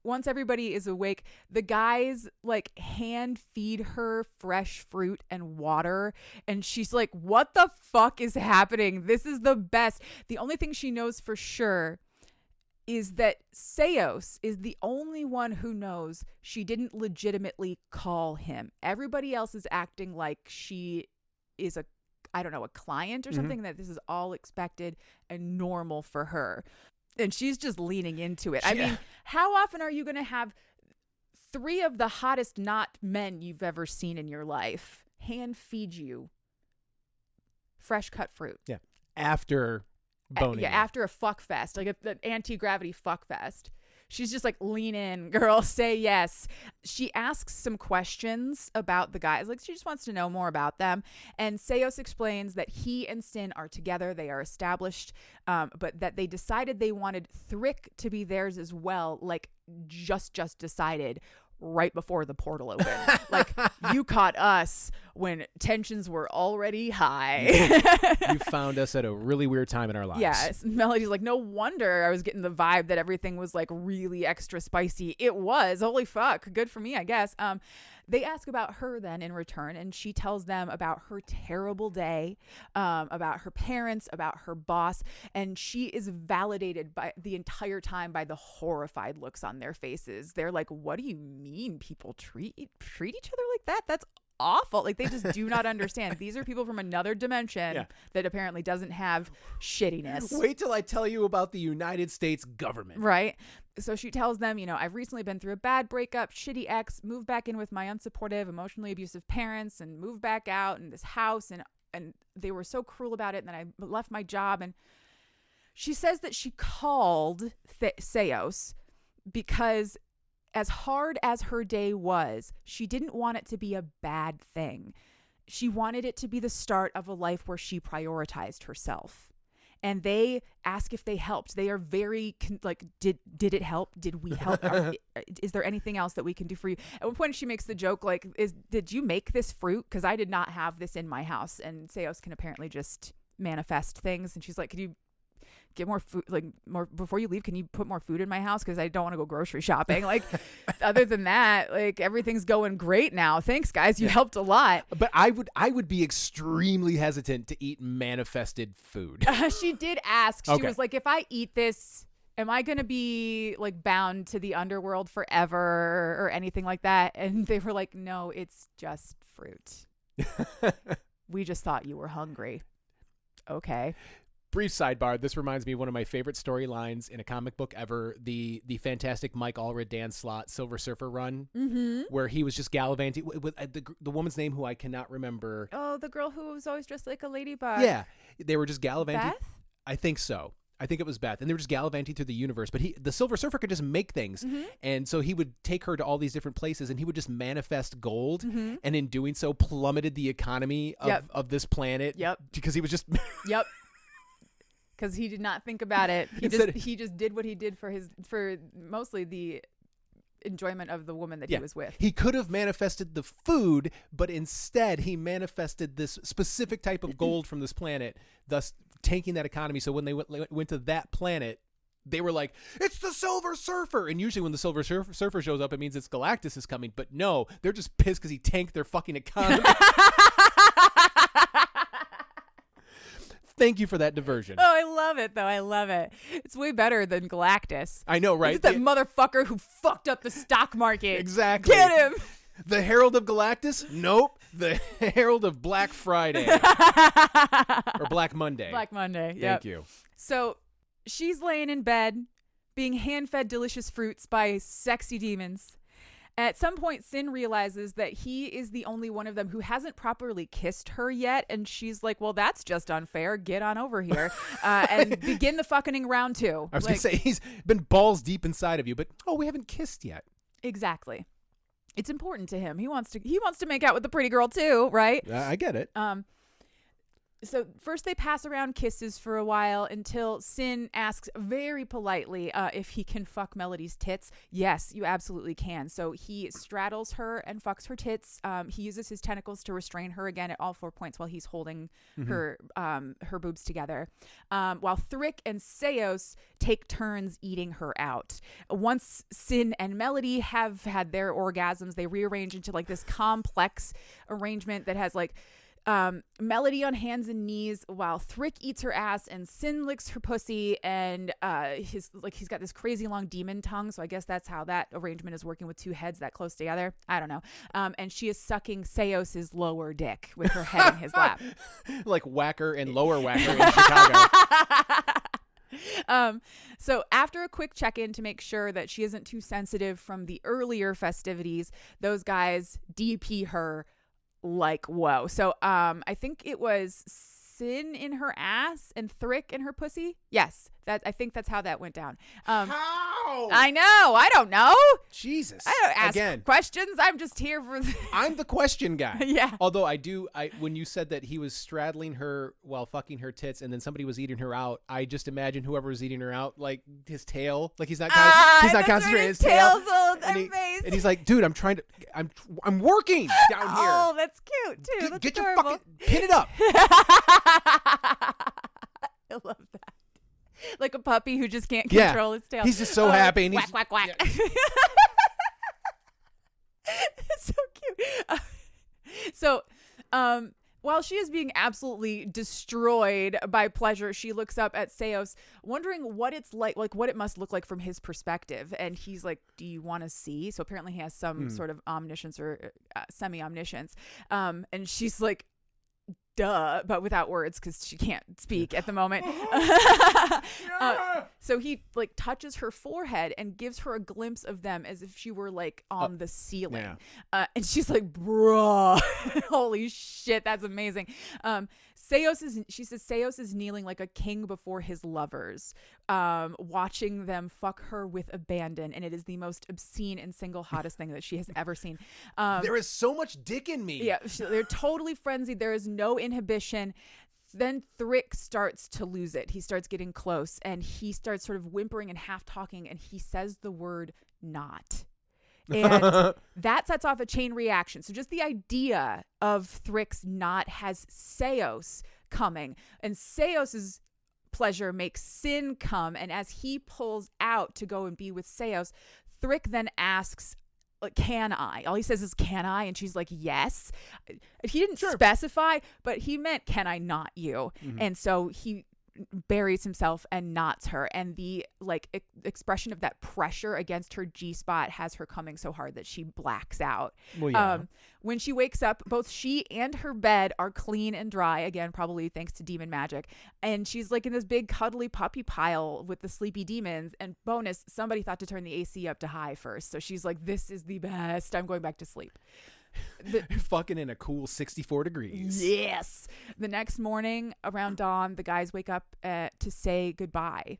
Once everybody is awake, the guys like hand feed her fresh fruit and water, and she's like, what the fuck is happening? This is the best. The only thing she knows for sure is that Seos is the only one who knows she didn't legitimately call him. Everybody else is acting like she is a client or something, that this is all expected and normal for her. And she's just leaning into it. I mean, how often are you going to have 3 of the hottest not men you've ever seen in your life hand feed you fresh cut fruit? Yeah. After boning. After a fuck fest, like an anti-gravity fuck fest. She's just like, lean in, girl, say yes. She asks some questions about the guys. Like, she just wants to know more about them. And Seos explains that he and Sin are together. They are established, but that they decided they wanted Thrick to be theirs as well. Like, just decided right before the portal opened. Like, you caught us when tensions were already high. You found us at a really weird time in our lives. Yeah, Melody's like, no wonder I was getting the vibe that everything was like really extra spicy. It was. Holy fuck. Good for me, I guess. They ask about her then in return, and she tells them about her terrible day, about her parents, about her boss, and she is validated by the entire time by the horrified looks on their faces. They're like, what do you mean people treat each other like that? That's awful. Like, they just do not understand. These are people from another dimension that apparently doesn't have shittiness. Wait till I tell you about the United States government. Right. So she tells them, I've recently been through a bad breakup, shitty ex, moved back in with my unsupportive, emotionally abusive parents, and moved back out in this house, and they were so cruel about it, and then I left my job. And she says that she called Seos because as hard as her day was, she didn't want it to be a bad thing. She wanted it to be the start of a life where she prioritized herself. And they ask if they helped. They are very did it help? Did we help? Is there anything else that we can do for you? At one point, she makes the joke like, did you make this fruit? Because I did not have this in my house. And Seos can apparently just manifest things. And she's like, could you get more food, like more before you leave? Can you put more food in my house? Because I don't want to go grocery shopping. Like, other than that, like, everything's going great now. Thanks, guys. You helped a lot. But I would be extremely hesitant to eat manifested food. She did ask. She was like, if I eat this, am I going to be like bound to the underworld forever or anything like that? And they were like, no, it's just fruit. We just thought you were hungry. Okay. Brief sidebar. This reminds me of one of my favorite storylines in a comic book ever. The fantastic Mike Allred Dan Slott Silver Surfer run, where he was just gallivanting with the woman's name who I cannot remember. Oh, the girl who was always dressed like a ladybug. Yeah, they were just gallivanting. Beth? I think so. I think it was Beth, and they were just gallivanting through the universe. But the Silver Surfer could just make things, and so he would take her to all these different places, and he would just manifest gold, and in doing so, plummeted the economy of this planet. Yep. Because he was just. Yep. Because he did not think about it. He just did what he did for mostly the enjoyment of the woman that he was with. He could have manifested the food, but instead he manifested this specific type of gold from this planet, thus tanking that economy. So when they went to that planet, they were like, it's the Silver Surfer. And usually when the Silver Surfer shows up, it means it's Galactus is coming. But no, they're just pissed because he tanked their fucking economy. Thank you for that diversion. Oh, I love it, though. I love it. It's way better than Galactus. I know, right? It's that motherfucker who fucked up the stock market. Exactly. Get him. The Herald of Galactus? Nope. The Herald of Black Friday. Or Black Monday. Black Monday. Thank you. So she's laying in bed, being hand-fed delicious fruits by sexy demons. At some point, Sin realizes that he is the only one of them who hasn't properly kissed her yet. And she's like, well, that's just unfair. Get on over here. And begin the fucking round 2. I was going to say, he's been balls deep inside of you, but, we haven't kissed yet. Exactly. It's important to him. He wants to make out with the pretty girl too, right? I get it. So first they pass around kisses for a while until Sin asks very politely if he can fuck Melody's tits. Yes, you absolutely can. So he straddles her and fucks her tits. He uses his tentacles to restrain her again at all 4 points while he's holding her boobs together. While Thrick and Seos take turns eating her out. Once Sin and Melody have had their orgasms, they rearrange into like this complex arrangement that has like Melody on hands and knees while Thrick eats her ass and Sin licks her pussy, and he's got this crazy long demon tongue, so I guess that's how that arrangement is working with two heads that close together. I don't know. And she is sucking Seos's lower dick with her head in his lap. Like Whacker and Lower Whacker in Chicago. So after a quick check-in to make sure that she isn't too sensitive from the earlier festivities, those guys DP her like whoa. So I think it was Sin in her ass and Thrick in her pussy. Yes, I think that's how that went down. How? I know. I don't know. Jesus. I don't ask questions. I'm just here for. I'm the question guy. Yeah. Although when you said that he was straddling her while fucking her tits, and then somebody was eating her out, I just imagine whoever was eating her out, like his tail, like he's not concentrating his tail. And he's like, dude, I'm working down here. Oh, that's cute too. That's get adorable. your fucking pin it up. I love that. Like a puppy who just can't control his tail. He's just so happy. And whack, whack, whack. Yeah. It's so cute. So, while she is being absolutely destroyed by pleasure, she looks up at Seos, wondering what it's like what it must look like from his perspective. And he's like, do you want to see? So apparently he has some sort of omniscience or semi-omniscience. And she's like, duh, but without words because she can't speak at the moment. So he like touches her forehead and gives her a glimpse of them as if she were like on the ceiling. Yeah. And she's like, bruh, holy shit, that's amazing. She says Seos is kneeling like a king before his lovers, watching them fuck her with abandon, and it is the most obscene and single hottest thing that she has ever seen. There is so much dick in me. Yeah, they're totally frenzied. There is no inhibition. Then Thrick starts to lose it. He starts getting close, and he starts sort of whimpering and half talking, and he says the word "not." And that sets off a chain reaction. So just the idea of Thrick's knot has Seos coming, and Seos's pleasure makes Sin come. And as he pulls out to go and be with Seos, Thrick then asks, can I? All he says is, can I? And she's like, yes. He didn't specify, but he meant, can I not you? Mm-hmm. And so he buries himself and knots her, and the like expression of that pressure against her G-spot has her coming so hard that she blacks out. Well, yeah. When she wakes up, both she and her bed are clean and dry, again probably thanks to demon magic, and she's like in this big cuddly puppy pile with the sleepy demons. And bonus, somebody thought to turn the AC up to high first, so she's like, this is the best, I'm going back to sleep. Fucking in a cool 64 degrees. Yes. The next morning around dawn, the guys wake up to say goodbye.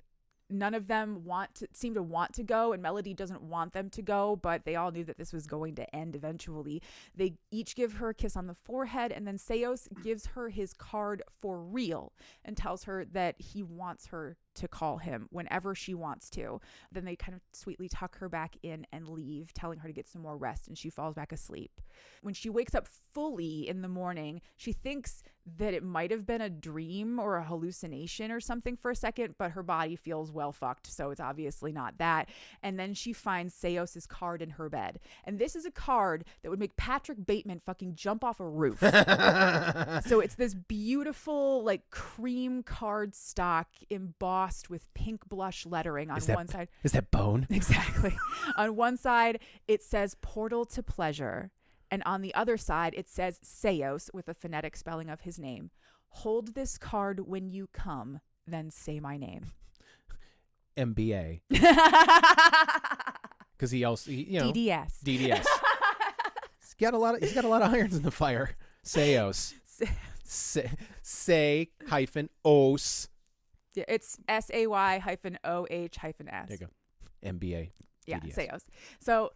None of them seem to want to go, and Melody doesn't want them to go, but they all knew that this was going to end eventually. They each give her a kiss on the forehead, and then Seos gives her his card for real and tells her that he wants her to call him whenever she wants to. Then they kind of sweetly tuck her back in and leave, telling her to get some more rest, and she falls back asleep. When she wakes up fully in the morning, she thinks that it might have been a dream or a hallucination or something for a second, but her body feels well fucked, so it's obviously not that. And then she finds Seos's card in her bed. And this is a card that would make Patrick Bateman fucking jump off a roof. So it's this beautiful, like, cream card stock embossed with pink blush lettering on one side. Is that bone? Exactly. On one side, it says Portal to Pleasure. And on the other side, it says Seos with a phonetic spelling of his name. Hold this card when you come, then say my name. MBA. Because he also, DDS. DDS. He's got a lot of irons in the fire. Seos. Say hyphen os. Yeah, it's SAY-OH-S. There you go. MBA. Yeah, DDS. Seos. So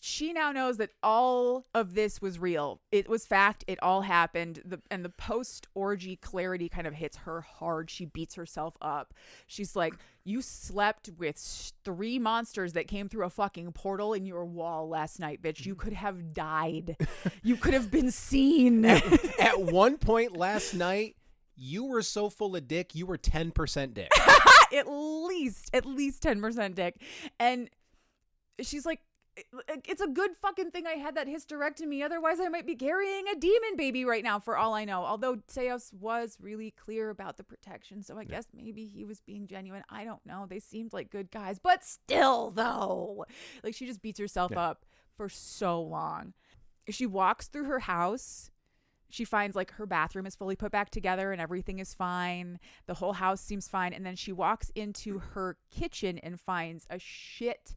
she now knows that all of this was real. It was fact. It all happened. And the post-orgy clarity kind of hits her hard. She beats herself up. She's like, you slept with 3 monsters that came through a fucking portal in your wall last night, bitch. You could have died. You could have been seen. At one point last night, you were so full of dick, you were 10% dick. At least 10% dick. And she's like, it's a good fucking thing I had that hysterectomy. Otherwise, I might be carrying a demon baby right now, for all I know. Although Seos was really clear about the protection, so I guess maybe he was being genuine. I don't know. They seemed like good guys, but still, though, like, she just beats herself up for so long. She walks through her house. She finds, like, her bathroom is fully put back together and everything is fine. The whole house seems fine. And then she walks into her kitchen and finds a shit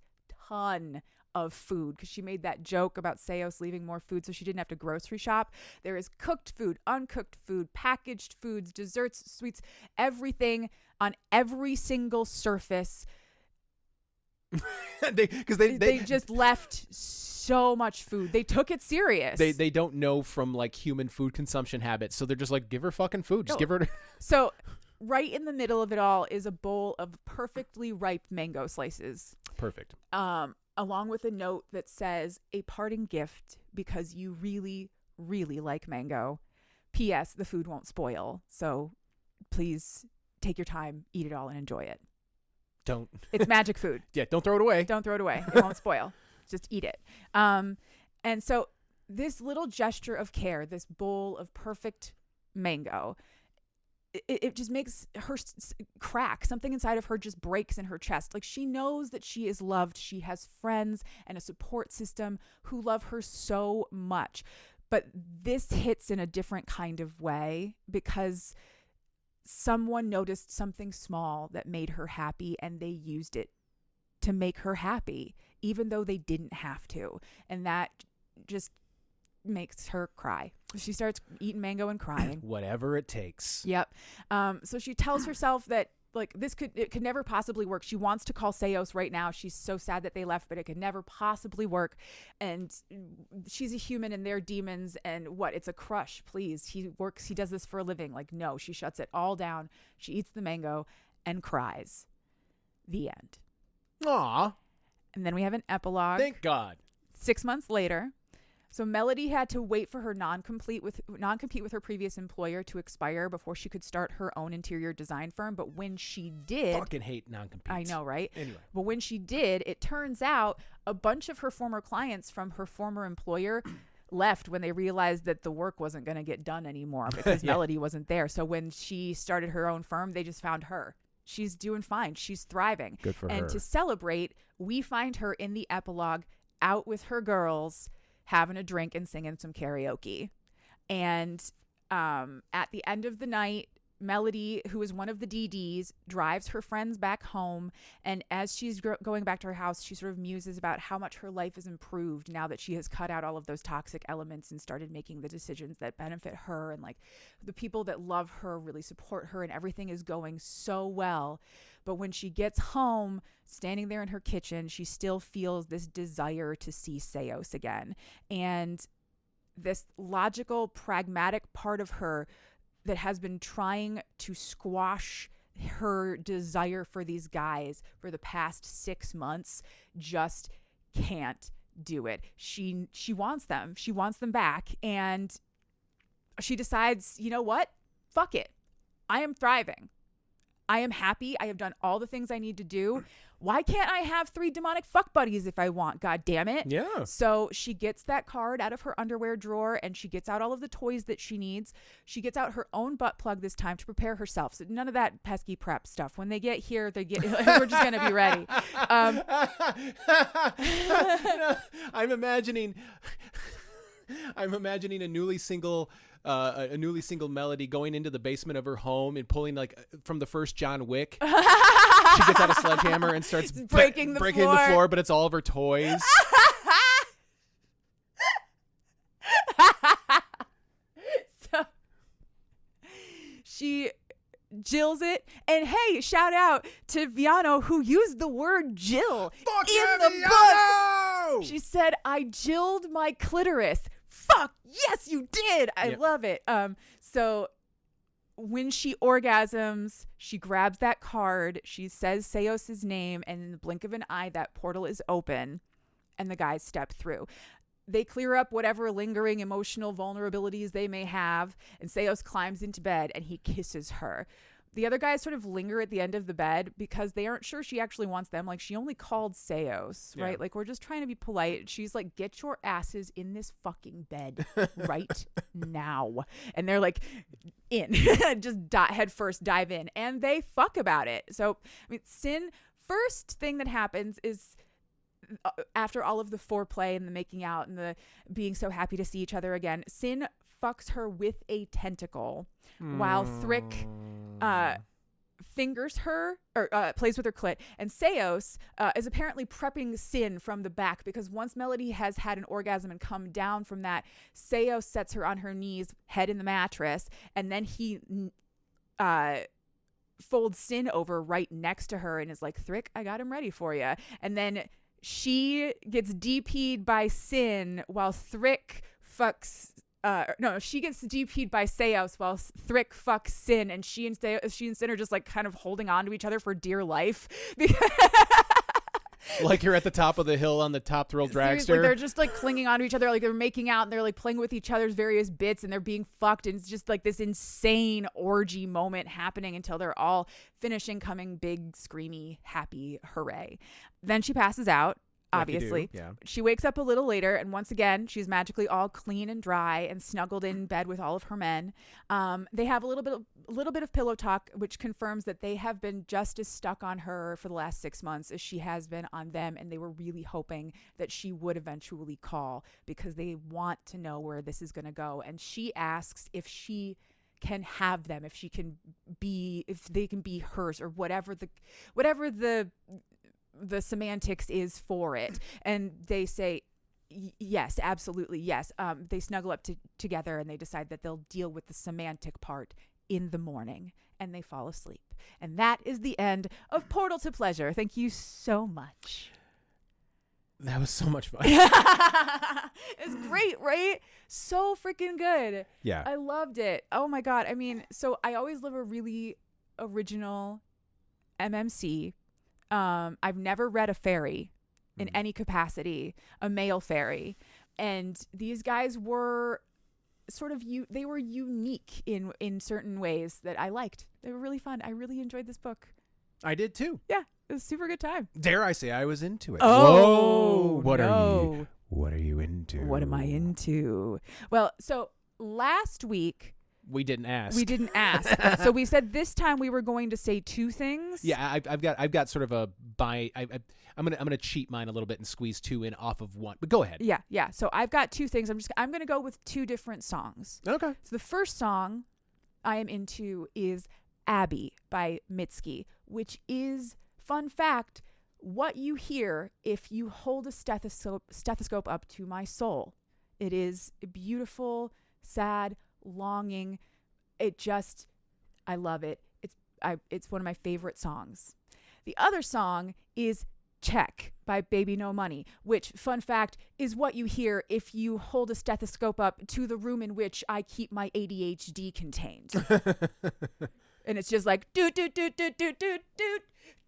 ton of food, because she made that joke about Seos leaving more food so she didn't have to grocery shop. There is cooked food, uncooked food, packaged foods, desserts, sweets, everything on every single surface. They just left so much food. They took it serious. They don't know from, like, human food consumption habits, so they're just like, give her fucking food. Just give her. So right in the middle of it all is a bowl of perfectly ripe mango slices. Perfect. Along with a note that says, a parting gift because you really, really like mango. P.S. The food won't spoil, so please take your time, eat it all, and enjoy it. Don't. It's magic food. Yeah, don't throw it away. Don't throw it away. It won't spoil. Just eat it. And so this little gesture of care, this bowl of perfect mango, it just makes her crack. Something inside of her just breaks in her chest. Like, she knows that she is loved. She has friends and a support system who love her so much. But this hits in a different kind of way, because someone noticed something small that made her happy, and they used it to make her happy, even though they didn't have to. And that just makes her cry. She starts eating mango and crying. Whatever it takes. Yep. So she tells herself that, like, it could never possibly work. She wants to call Seos right now. She's so sad that they left, but it could never possibly work. And she's a human and they're demons. And it's a crush, please. He does this for a living. Like, no, she shuts it all down. She eats the mango and cries. The end. Aw. And then we have an epilogue. Thank God. 6 months later. So Melody had to wait for her non-compete with her previous employer to expire before she could start her own interior design firm. But when she did, fucking hate non-competes. I know, right? Anyway, but when she did, it turns out a bunch of her former clients from her former employer left when they realized that the work wasn't going to get done anymore because Melody wasn't there. So when she started her own firm, they just found her. She's doing fine. She's thriving. Good for her. And to celebrate, we find her in the epilogue out with her girls, having a drink and singing some karaoke. And at the end of the night, Melody, who is one of the DDs, drives her friends back home. And as she's going back to her house, she sort of muses about how much her life has improved now that she has cut out all of those toxic elements and started making the decisions that benefit her. And like the people that love her really support her and everything is going so well. But when she gets home, standing there in her kitchen, she still feels this desire to see Seos again. And this logical, pragmatic part of her that has been trying to squash her desire for these guys for the past 6 months just can't do it. She wants them. She wants them back. And she decides, you know what? Fuck it. I am thriving. I am happy. I have done all the things I need to do. Why can't I have 3 demonic fuck buddies if I want? God damn it. Yeah. So she gets that card out of her underwear drawer and she gets out all of the toys that she needs. She gets out her own butt plug this time to prepare herself. So none of that pesky prep stuff. When they get here, we're just going to be ready. I'm imagining a newly single Melody going into the basement of her home and pulling like from the first John Wick. She gets out a sledgehammer and starts breaking the floor, but it's all of her toys. So she jills it, and hey, shout out to Viano who used the word jill in the book. She said, "I jilled my clitoris." Fuck yes, you did. I love it. So when she orgasms, she grabs that card, she says Seos' name, and in the blink of an eye, that portal is open and the guys step through. They clear up whatever lingering emotional vulnerabilities they may have, and Seos climbs into bed and he kisses her. The other guys sort of linger at the end of the bed because they aren't sure she actually wants them. Like, she only called Seos, right? Yeah. Like, we're just trying to be polite. She's like, get your asses in this fucking bed right now. And they're like, in. Just head first, dive in. And they fuck about it. So, I mean, Sin, first thing that happens is after all of the foreplay and the making out and the being so happy to see each other again, Sin fucks her with a tentacle while Thrick fingers her or plays with her clit, and Seos is apparently prepping Sin from the back because once Melody has had an orgasm and come down from that, Seos sets her on her knees, head in the mattress, and then he folds Sin over right next to her and is like, Thrick, I got him ready for you. And then she gets DP'd by Sin while Thrick fucks she gets DP'd by Seos while Thrick fucks Sin, and she and Sin are just like kind of holding on to each other for dear life. Like you're at the top of the hill on the Top Thrill Dragster. Like they're just like clinging onto each other, like they're making out and they're like playing with each other's various bits and they're being fucked, and it's just like this insane orgy moment happening until they're all finishing, coming big, screamy, happy, hooray. Then she passes out. Obviously, yeah. She wakes up a little later, and once again, she's magically all clean and dry and snuggled in bed with all of her men. They have a little bit of pillow talk, which confirms that they have been just as stuck on her for the last 6 months as she has been on them, and they were really hoping that she would eventually call because they want to know where this is going to go. And she asks if she can have them, if they can be hers, or whatever the semantics is for it. And they say yes, absolutely yes. They snuggle up together and they decide that they'll deal with the semantic part in the morning, and they fall asleep. And that is the end of Portal to Pleasure. Thank you so much. That was so much fun. It's great, right? So freaking good. Yeah. I loved it. Oh my God. I mean, so I always love a really original MMC. I've never read a fairy in any capacity, a male fairy. And these guys were sort of they were unique in certain ways that I liked. They were really fun. I really enjoyed this book. I did too. Yeah, it was a super good time. Dare I say I was into it. Oh, Whoa, what are you into? into? What am I into? Well, so last week We didn't ask. So we said this time we were going to say two things. Yeah, I've got sort of a I'm gonna cheat mine a little bit and squeeze two in off of one. But go ahead. Yeah. So I've got two things. I'm gonna go with two different songs. Okay. So the first song I am into is Abby by Mitski, which is, fun fact, what you hear if you hold a stethoscope up to my soul. It is beautiful, sad, longing. I love it. It's one of my favorite songs. The other song is Check by Baby No Money, which, fun fact, is what you hear if you hold a stethoscope up to the room in which I keep my ADHD contained. And it's just like do do do do do do do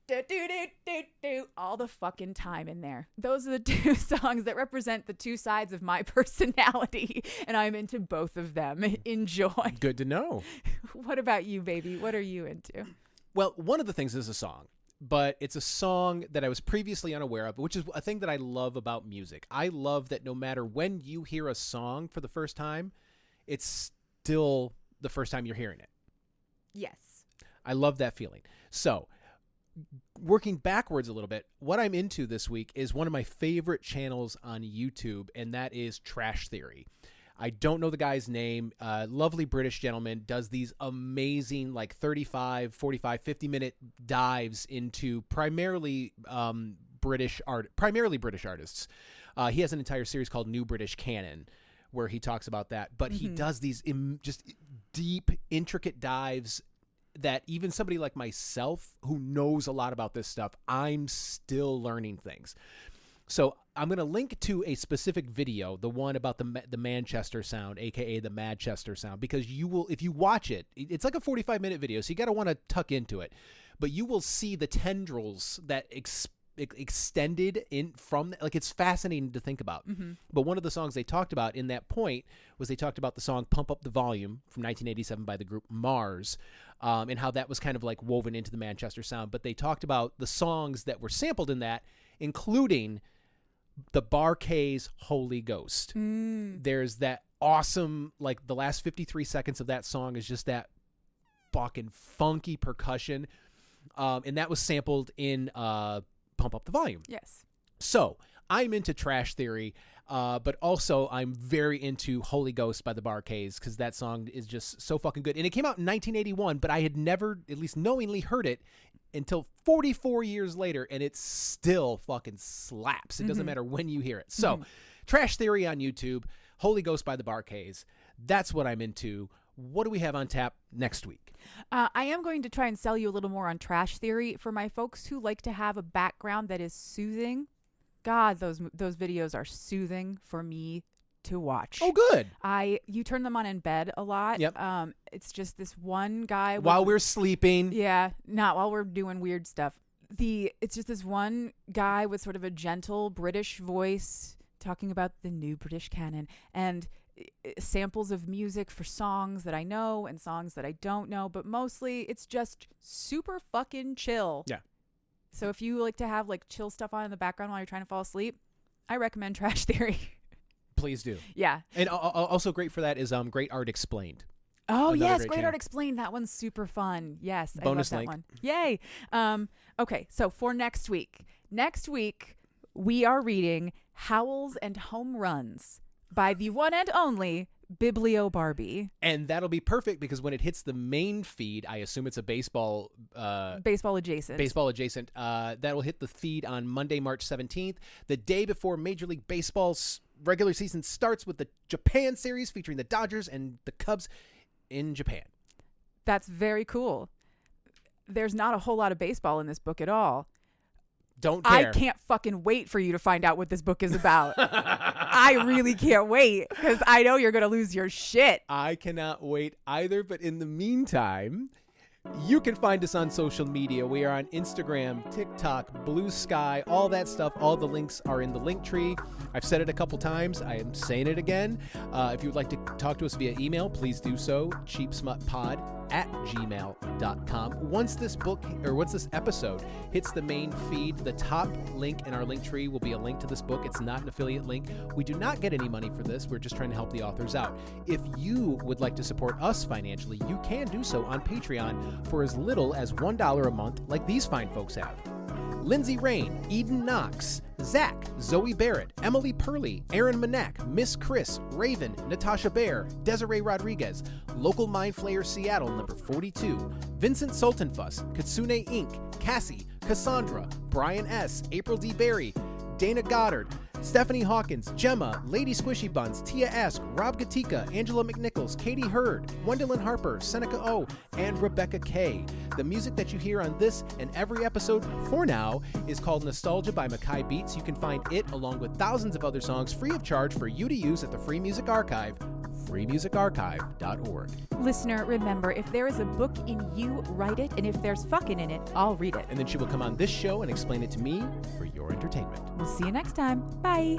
do do do do do all the fucking time in there. Those are the two songs that represent the two sides of my personality, and I'm into both of them. Enjoy. Good to know. What about you, baby? What are you into? Well, one of the things is a song, but it's a song that I was previously unaware of, which is a thing that I love about music. I love that no matter when you hear a song for the first time, it's still the first time you're hearing it. Yes. I love that feeling. So, working backwards a little bit, what I'm into this week is one of my favorite channels on YouTube, and that is Trash Theory. I don't know the guy's name. Lovely British gentleman, does these amazing 35, 45, 50-minute dives into primarily British artists. He has an entire series called New British Canon where he talks about that, but he does these just deep, intricate dives that even somebody like myself who knows a lot about this stuff, I'm still learning things. So I'm going to link to a specific video, the one about the Manchester sound, aka the Madchester sound, because you will, if you watch it, it's like a 45-minute video, so you got to want to tuck into it, but you will see the tendrils that extended in from, it's fascinating to think about. But one of the songs they talked about in that point was they talked about the song Pump Up the Volume from 1987 by the group Mars, and how that was kind of woven into the Manchester sound. But they talked about the songs that were sampled in that, including the Bar-Kays Holy Ghost. There's that awesome, the last 53 seconds of that song is just that fucking funky percussion. And that was sampled in Pump Up the Volume. Yes. So I'm into Trash Theory, but also I'm very into Holy Ghost by the Bar-Kays, because that song is just so fucking good. And it came out in 1981, but I had never, at least knowingly, heard it until 44 years later, and it still fucking slaps. It doesn't matter when you hear it. So Trash Theory on YouTube, Holy Ghost by the Bar-Kays. That's what I'm into. What do we have on tap next week? I am going to try and sell you a little more on Trash Theory for my folks who like to have a background that is soothing. God, those videos are soothing for me to watch. Oh, good. You turn them on in bed a lot. Yep. It's just this one guy while we're sleeping. Yeah, not while we're doing weird stuff. It's just this one guy with sort of a gentle British voice talking about the New British Canon and samples of music for songs that I know and songs that I don't know, but mostly it's just super fucking chill. Yeah. So if you like to have chill stuff on in the background while you're trying to fall asleep, I recommend Trash Theory. Please do. Yeah. And also great for that is Great Art Explained. Oh, Another yes. great Great channel. Art Explained. That one's super fun. Yes. Bonus I love that one. Yay. Okay. So for next week, we are reading Howls and Home Runs by the one and only Biblio Barbie. And that'll be perfect because when it hits the main feed, I assume it's a baseball adjacent. That will hit the feed on Monday, March 17th, the day before Major League Baseball's regular season starts with the Japan series featuring the Dodgers and the Cubs in Japan. That's very cool. There's not a whole lot of baseball in this book at all. Don't care. I can't fucking wait for you to find out what this book is about. I really can't wait because I know you're going to lose your shit. I cannot wait either. But in the meantime, you can find us on social media. We are on Instagram, TikTok, Blue Sky, all that stuff. All the links are in the link tree. I've said it a couple times. I am saying it again. If you would like to talk to us via email, please do so. cheapsmutpod @gmail.com. Once this episode hits the main feed, the top link in our link tree will be a link to this book. It's not an affiliate link. We do not get any money for this. We're just trying to help the authors out. If you would like to support us financially, you can do so on Patreon for as little as $1 a month, like these fine folks have. Lindsay Rain, Eden Knox, Zach, Zoe Barrett, Emily Purley, Aaron Manak, Miss Chris, Raven, Natasha Bear, Desiree Rodriguez, Local Mind Flayer Seattle number 42, Vincent Sultanfuss, Katsune Inc., Cassie, Cassandra, Brian S., April D. Berry, Dana Goddard, Stephanie Hawkins, Gemma, Lady Squishy Buns, Tia Esk, Rob Gatika, Angela McNichols, Katie Hurd, Gwendolyn Harper, Seneca O, and Rebecca K. The music that you hear on this and every episode for now is called Nostalgia by Mackay Beats. You can find it along with thousands of other songs free of charge for you to use at the Free Music Archive, freemusicarchive.org. Listener, remember, if there is a book in you, write it, and if there's fucking in it, I'll read it. And then she will come on this show and explain it to me for your entertainment. We'll see you next time. Bye.